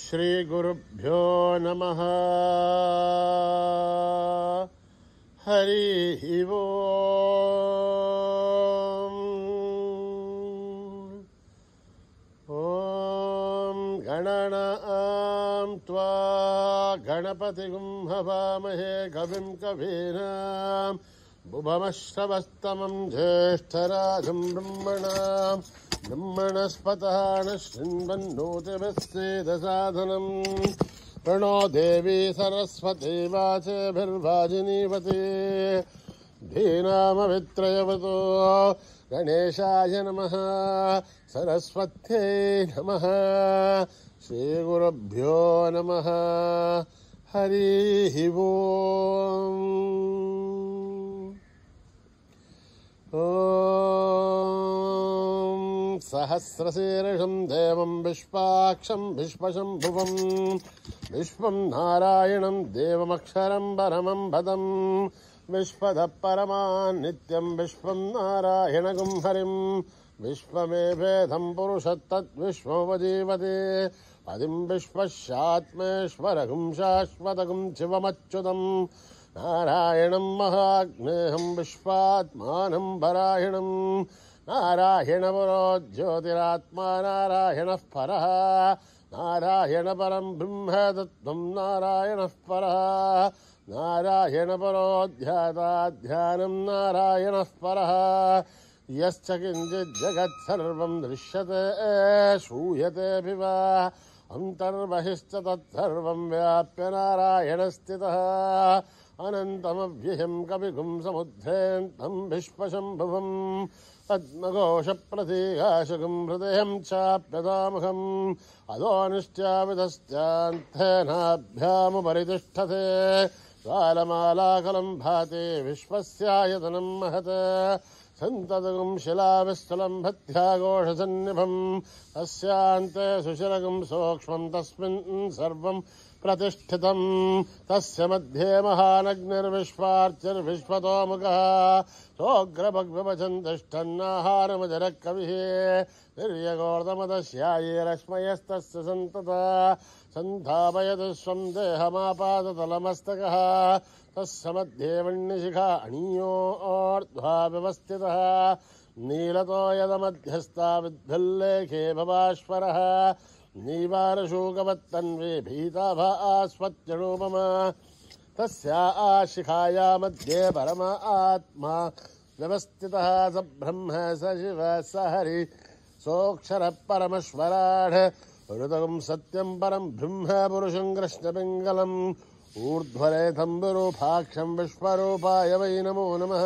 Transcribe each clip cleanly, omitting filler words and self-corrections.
श्रीगुरुभ्यो नमः। हरिः ओम्। ॐ गणनां त्वा गणपतिगुं हवामहे कविं कवीनां बुभमश्रवस्तमं ज्येष्ठराजं ब्रह्मणस्पतः नः शृण्वन्नोतिभिस्सेदसाधनम्। प्रणो देवी सरस्वती वाचेभिर्वाजिनीवती। धीनामवित्रयवतो गणेशाय नमः। सरस्वत्यै नमः। श्रीगुरुभ्यो नमः। हरिः ओम्। ॐ सहस्रशीर्षं देवं विश्वाक्षं विश्वशम्भुवं विश्वं नारायणं देवमक्षरं परमं पदं विश्वतः परमान् नित्यं विश्वं नारायणगुं हरिं विश्वमेवेदं पुरुषत्तद्विश्वोपजीवते पदिं विश्वस्यात्मेश्वरगुं शाश्वतगुं शिवमच्युतं नारायणं महाग्नेहं विश्वात्मानं परायणं नारायणपरो ज्योतिरात्मा नारायणः परः नारायणपरं ब्रह्म तत्त्वं नारायणः परः नारायणपरो ध्याताध्यानं नारायणः परः यश्च किञ्चित् जगत्सर्वं दृश्यते श्रूयतेऽपि वा अन्तर्बहिश्च तत्सर्वं व्याप्य नारायणस्थितः अनन्तमव्ययं कविगुं समुद्धेन्तं विश्वशम्भुवं पद्मघोषप्रतीकाशकं हृदयं चाप्यतामहम् अधोनिष्ट्याविधश्चान्तेनाभ्यामुपरि तिष्ठते ज्वालमालाकलं भाति विश्वस्यायतनं महत् सन्ततगुं शिलाविस्थलं भत्याघोषसन्निभं तस्यान्ते सुशिरगुं सूक्ष्मं तस्मिन् सर्वं प्रतिष्ठितं तस्य मध्ये महानग्निर्विश्वार्चिर्विश्वतोमुखः सोऽग्रभग्वचन् तिष्ठन्नाहारमजरः कविः निर्यगोर्धमदस्याये रश्मयस्तस्य सन्तता सन्धापयतु स्वं देहमापादतलमस्तकः तस्य मध्ये वह्निशिखा अणीयोर्ध्वा व्यवस्थितः नीलतो यदमध्यस्था विद्भिल्लेखे भवाश्वरः नीवारशोकवत्तन्वे भीताभा आस्वत्यणोपमा तस्या शिखाया मध्ये परम आत्मा व्यवस्थितः स ब्रह्म स शिव स हरि सोऽक्षरः परमेश्वराढ ऋतगुं सत्यं परं ब्रह्म पुरुषं कृष्णपिङ्गलम् ऊर्ध्वरेथं विरूपाक्षं विश्वरूपाय वै नमो नमः।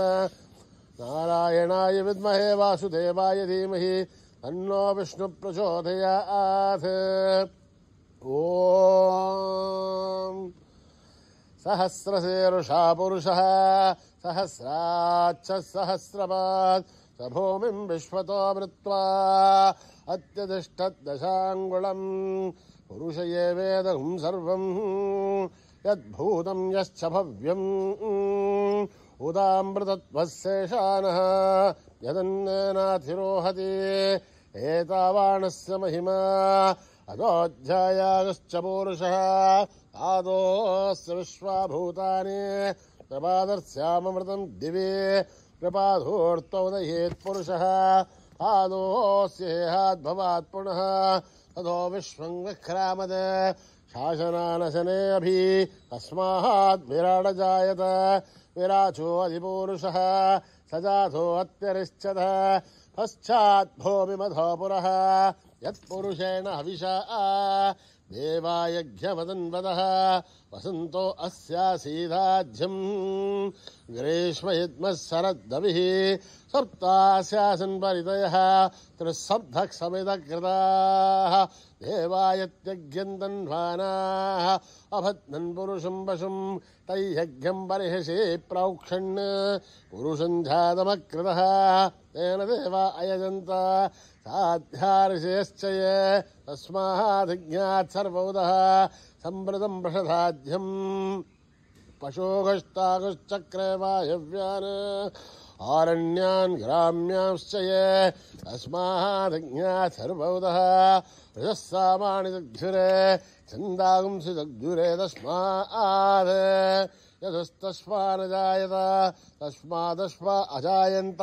नारायणाय विद्महे वासुदेवाय धीमहि तन्नो विष्णु प्रचोदयात्। ॐ सहस्रशीर्षा पुरुषः सहस्राच्च सहस्रपात् स भूमिं विश्वतो मृत्वा अत्यतिष्ठद्दशाङ्गुलम् पुरुष ये वेदं सर्वं यद्भूतं यश्च भव्यम् उदामृतत्वशेषानः यदन्नेनाधिरोहति एतावाणस्य महिमा अदोऽध्यायागश्च पूरुषः आदोऽस्य विश्वाभूतानि प्रपादस्यामृतं दिवे कृपाधूर्तोदयेत्पुरुषः आदोऽस्य हेहाद्भवात् पुनः ततो विश्वं विक्रामद शासनानशने अभि तस्मात् विराड जायत विराचो अधिपूरुषः स जातो अत्यरिष्यतः पश्चात् भूमिमधो पुरः यत्पुरुषेण हविषा देवायज्ञमदन्वदः वसन्तो अस्यासीदाज्यम् ग्रीष्मयुग्मः शरद्दविः सप्तास्यासन् परितयः त्रिसप्तः समितकृताः देवायत्यज्ञन्तन्वानाः अभद्नन् पुरुषं पशुं तैयज्ञं परिहसि प्रौक्षन् पुरुषं जातमकृतः तेन देवा अयजन्त साध्यार्षयश्च ये तस्मादिज्ञात् सर्वौदः सम्प्रतं प्रषधाध्यम् पशोघष्टाघश्चक्रे वायव्यान् आरण्यान् ग्राम्यांश्च ये तस्मादज्ञात् सर्वौदः रजः सामानि दग्धुरे छन्दागुंसि दग्धुरे तस्मात् यदस्तस्मानजायत तस्मादस्मा अजायन्त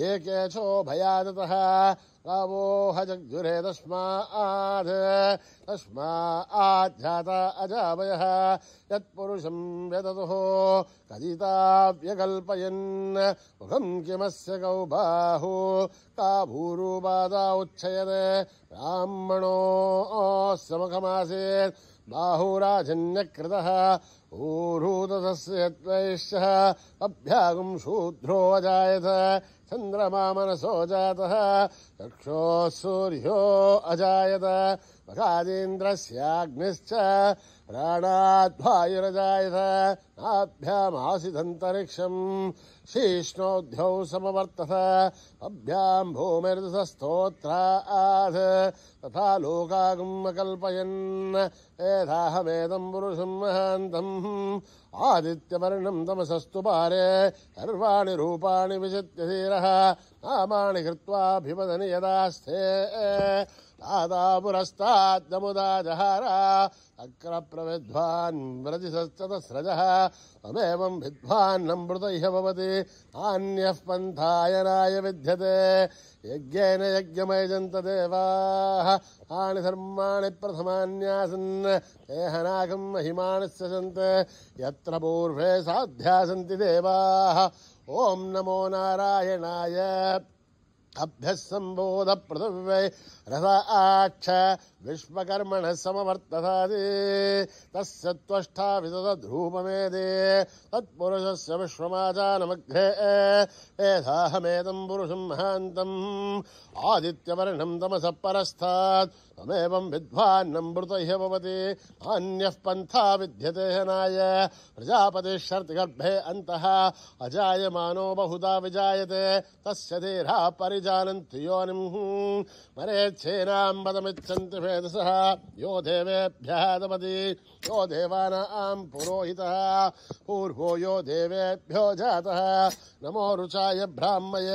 एकेशो भयादतः गावोह जग्धुरे तस्मात् अजावयः यत्पुरुषं व्यदतुः कदिताव्यकल्पयन् मुखं किमस्य कौ बाहु का भूरुपादा उच्छयते ब्राह्मणोऽस्य मुखमासीत् बाहुराजन्यकृतः ऊरूतस्य यद्वैश्यः अभ्यागुं शूद्रो अजायत चन्द्रमा मनसो जातः चक्षुः सूर्यो अजायत मखादीन्द्रस्याग्निश्च प्राणाद्वायुरजायत नाभ्यामासिदन्तरिक्षम् शीष्णोद्यौ समवर्तत अभ्याम् भूमिर्दस्तोत्रात् तथा लोकागम् अकल्पयन् एधाहमेदम् पुरुषम् महान्तम् आदित्यवर्णम् तमसस्तु पारे सर्वाणि रूपाणि विचित्य धीरः नामानि कृत्वाभिवदनि यदास्ते दादा पुरस्ताद्दमुदा जहारा अक्रप्रविद्वान् व्रजिसश्चतस्रजः तमेवम् विद्वान्नमृतैः भवति नान्यः पन्थायनाय विद्यते यज्ञेन यज्ञमयजन्त देवाः तानि धर्माणि प्रथमान्यासन् तेहनाकम् महिमानस्य सन्ति यत्र पूर्वे साध्या सन्ति देवाः ॐ नमो नारायणाय अभ्यः सम्बोध पृथिव्यै रसाक्ष विश्वकर्मणः समवर्ततादि तस्य त्वष्टा विदधद्रूपमेदे तत्पुरुषस्य विश्वमाजानमग्रे एधाहमेदम् पुरुषम् महान्तम् आदित्यवर्णम् तमसः परस्तात् तमेवम् विद्वान्नमृतैः भवति अन्यः पन्था विद्यते हनाय प्रजापतिः शर्तिगर्भे अन्तः अजायमानो बहुधा विजायते तस्य धीराः परिजानन्ति योनिम् मरेच्छेनाम् पदमिच्छन्ति भेदसः यो देवेभ्यः दपति यो देवानाम् पुरोहितः पूर्वो यो देवेभ्यो जातः नमो रुचाय ब्राह्मय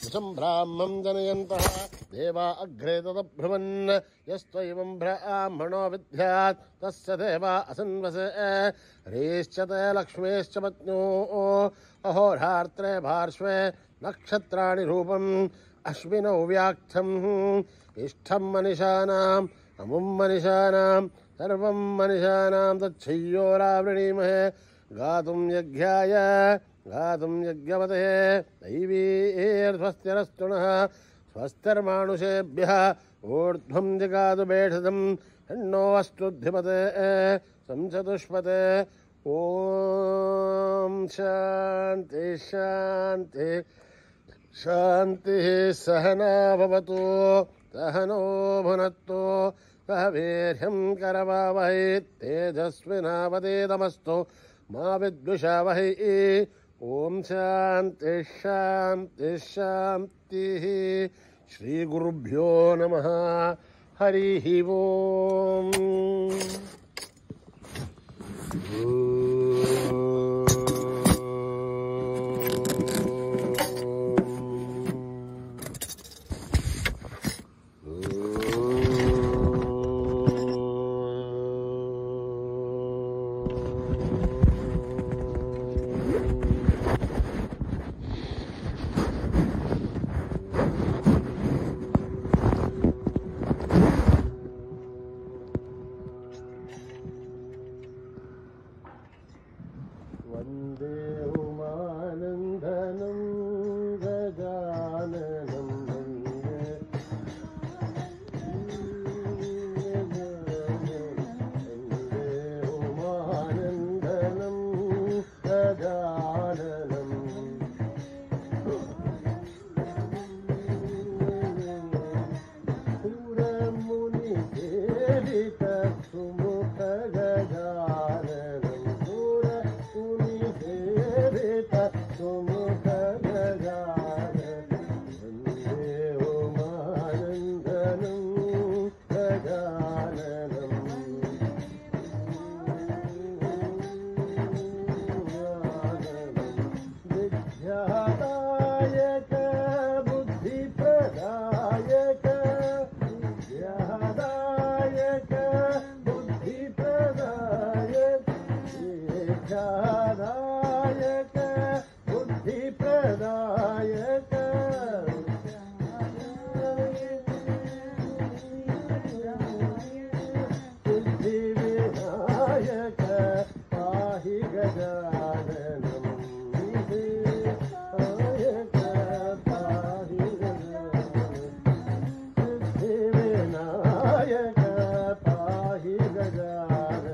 रुचम् ब्राह्मम् जनयन्तः देवा अग्रे तदब्रुवन् यस्त्वैवम् ब्राह्मणो विद्यात् तस्य देवा असन्वसे ह्रीश्चते लक्ष्मीश्च पत्न्यो अहोरात्रे पार्श्वे नक्षत्राणि रूपम् अश्विनौ व्याख्यम् इष्टम् मनिषाणाम् अमुम् मनिषाणाम् सर्वम् मनिषाणाम् तच्छय्योरावृणीमहे गातुम् यज्ञाय गातुम् यज्ञवते दैवीर्स्वस्तिरस्तुनः स्वस्तिर्मानुषेभ्यः ऊर्ध्वम् जिगातु बेषदम् हेन्नो अस्तुद्धिपते संचतुष्पते ॐ शान्ति शान्ति शान्तिः सहना भवतु सहनो भुनक्तु सह वीर्यम् करवावहै तेजस्विनावधीतमस्तु मा विद्विषावहै ॐ शान्तिः शान्तिः शान्तिः श्रीगुरुभ्यो नमः हरिः ओम् वन्दे उमानन्दनं गजाननं वन्दे उमानन्दनं गजाननं पुरमुनिसेवितसुमुख गजाननं सुमुख गजाननं वन्दे उमानन्दनं गजाननं विद्यादायक बुद्धिप्रदायक विद्यादायक बुद्धिप्रदायक विद्यादायक बुद्धिप्रदायक सिद्धिविनायक पाहि गजाननम् सिद्धिविनायक पाहि गजाननम् सिद्धिविनायक पाहि गजाननम्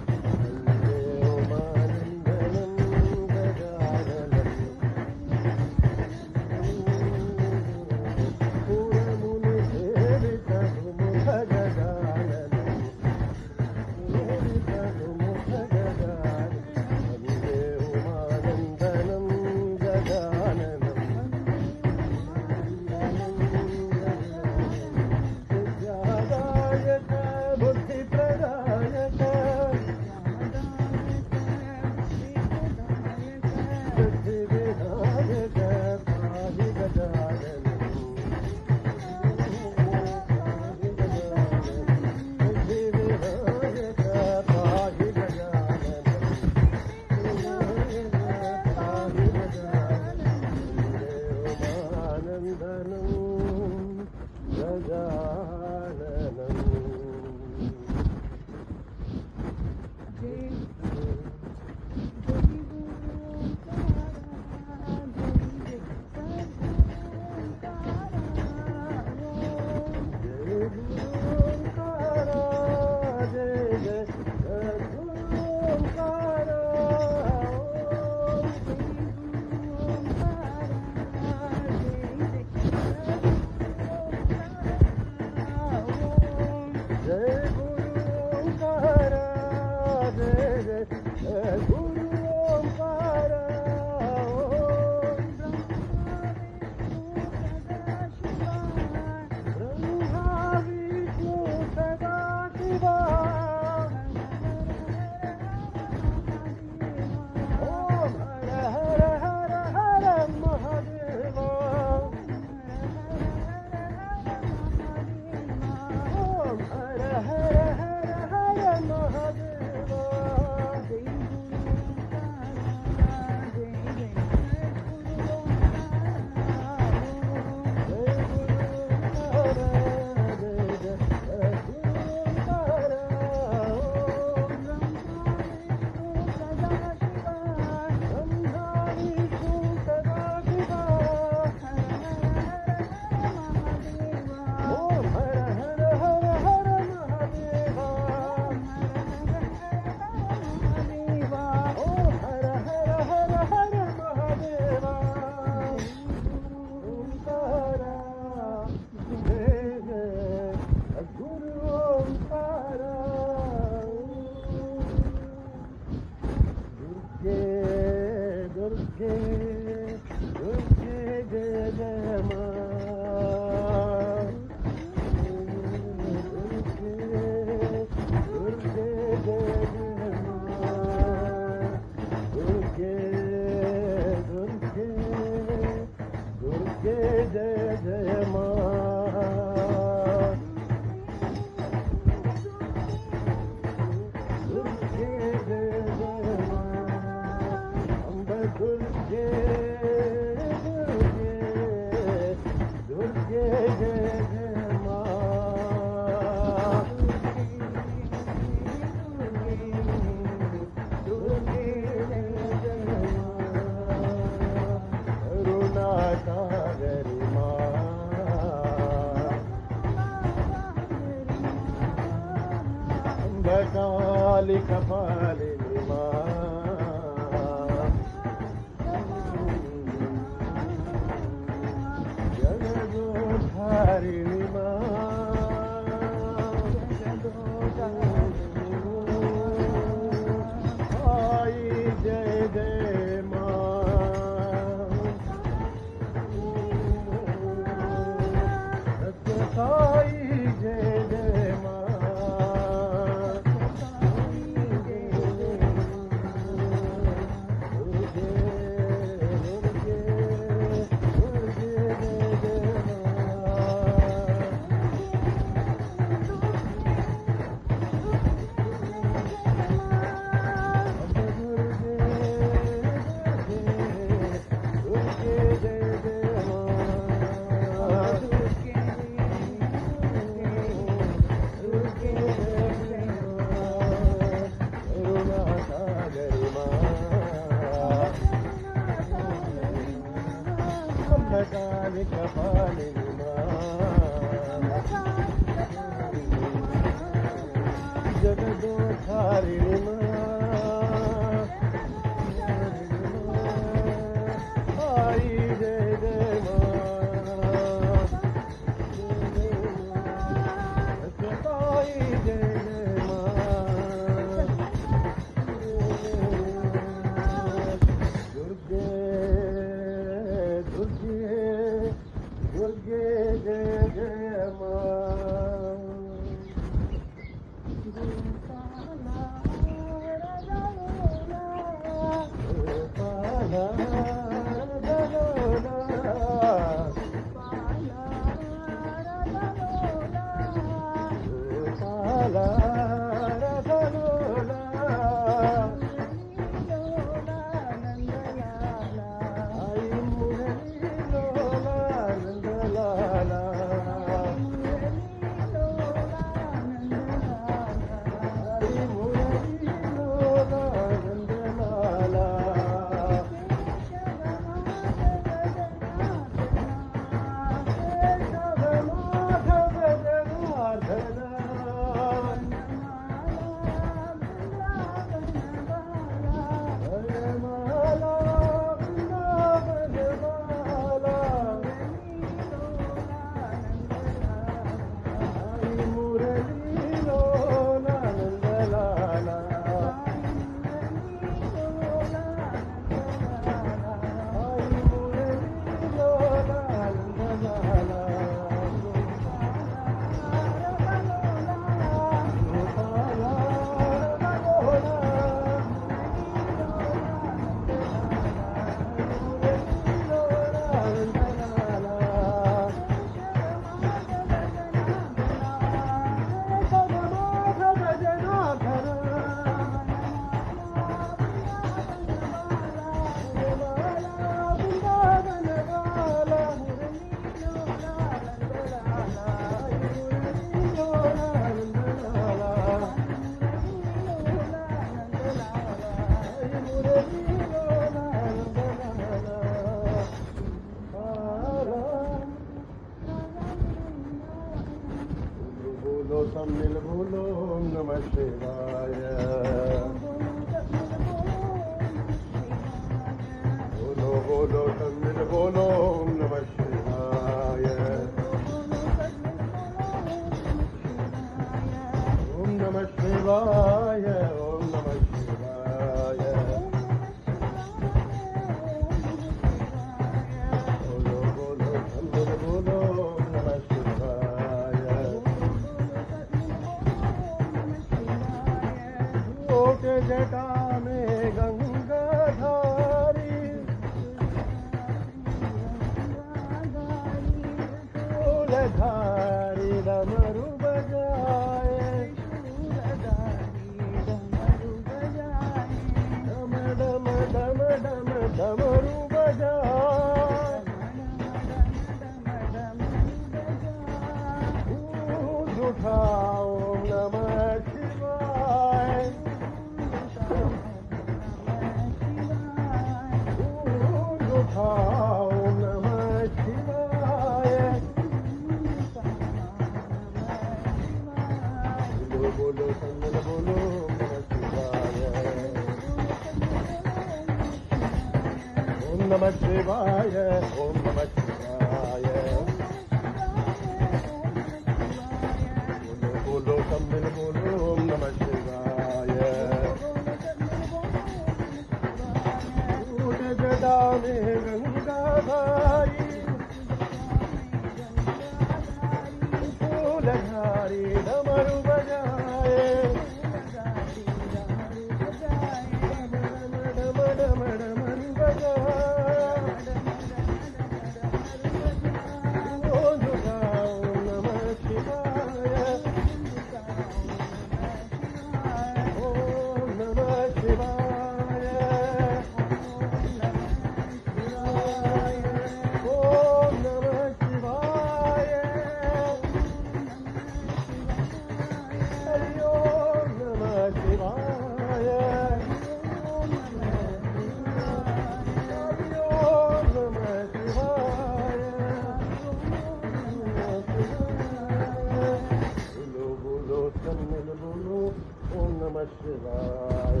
नमः शिवाय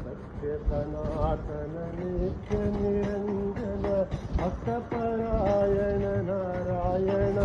सत्य सनातन नित्य निरंजन भक्तपरायण नारायण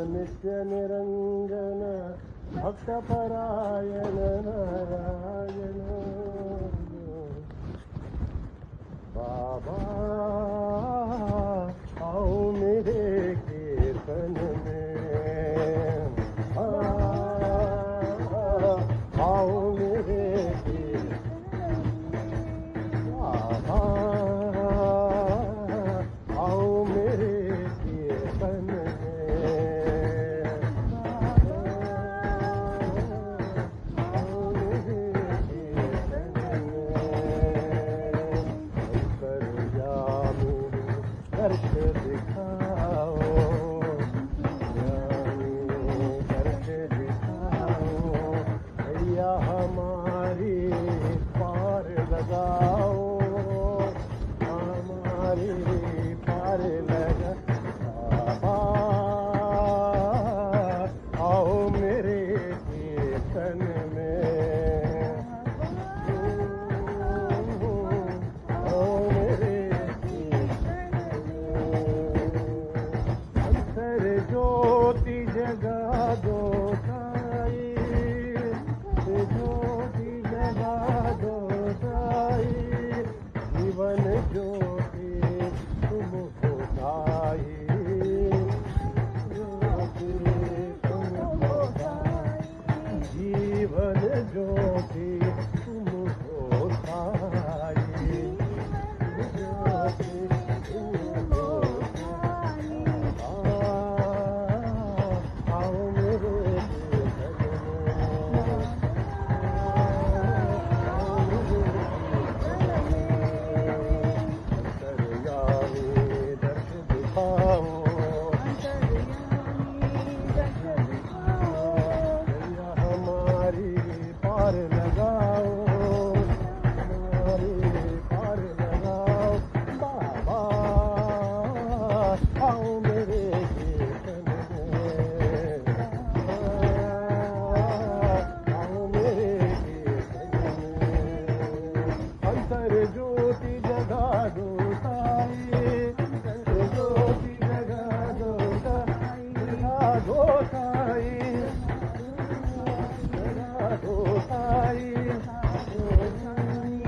नित्य निरंजन भक्तपरायण नारायण बाबा आओ मेरे कीर्तन में आओ मेरे कीर्तन बाबा आओ मेरे कीर्तन पार लगा साई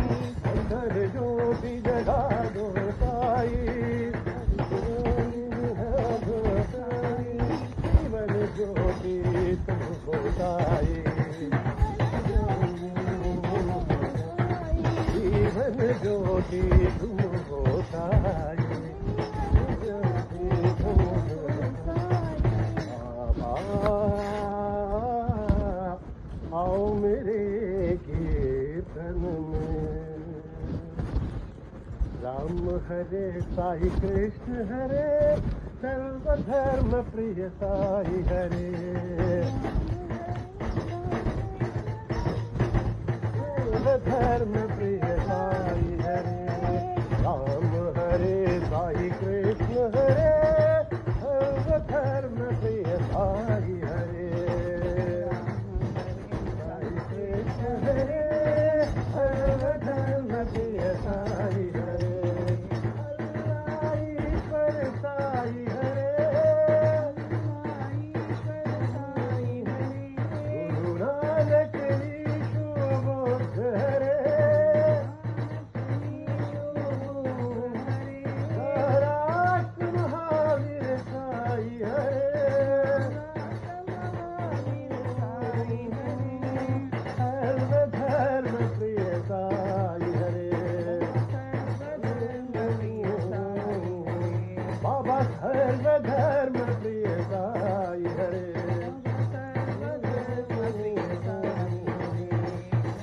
अंदर ज्योति जगा दो साई जीवन ज्योति तुम हो साई जीवन ज्योति तुम हो साई आओ मेरे कीर्तन में राम हरे साई कृष्ण हरे सर्वधर्म प्रिय साई हरे सर्वधर्म प्रिय साई हरे राम हरे साई कृष्ण हरे सर्वधर्म प्रिय साई हरे साई कृष्ण हरे सर्वधर्म प्रिय साई हरे ईश्वर साई हरे गुरु नानक ईशु बुद्ध हरे राष्ट्र महावीर साई हरे सर्वधर्म प्रिय साई हरे बाबा सर्वधर्म प्रिय साई हरे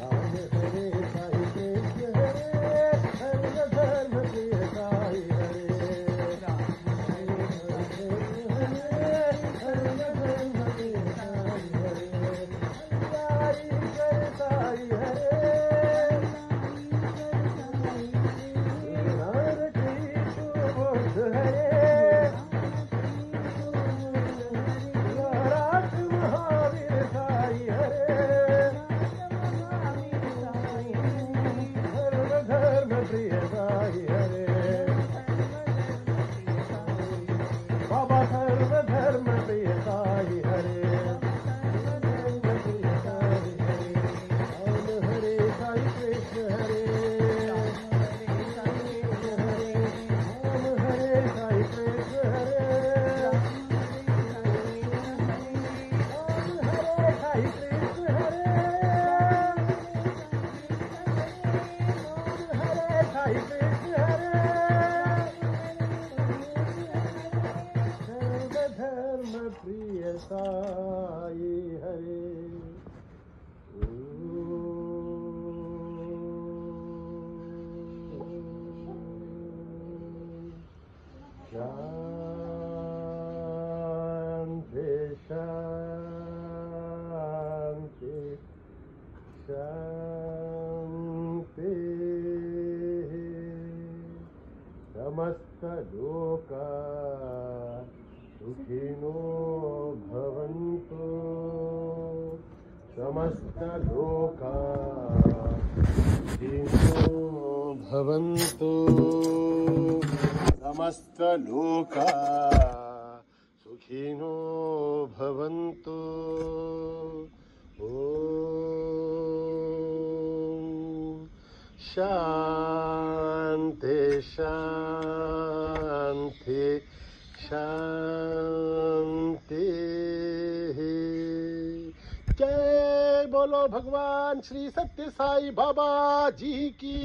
राम हरे साई कृष्ण हरे सर्वधर्म प्रिय साई हरे सर्वधर्म प्रिय साई हरे ईश्वर साई हरे नानक ईशु बुद्ध हरे राष्ट्र महावीर साई हरे सर्वधर्म प्रिय साई हरे बाबा सर्वधर्म प्रिय साई हरे राम हरे साई कृष्ण हरे राम हरे साई कृष्ण हरे राम हरे साई कृष्ण हरे हरे साई कृष्ण हरे सर्वधर्म प्रिय साई हरे शांति शांति शांति समस्त लोका सुखिनो भवन्तु समस्त लोका सुखिनो भवन्तु समस्त लोका सुखिनो भवन्तु ॐ शान्ति शान्ति शान्ति जय बोलो भगवान श्री सत्य साई बाबा जी की।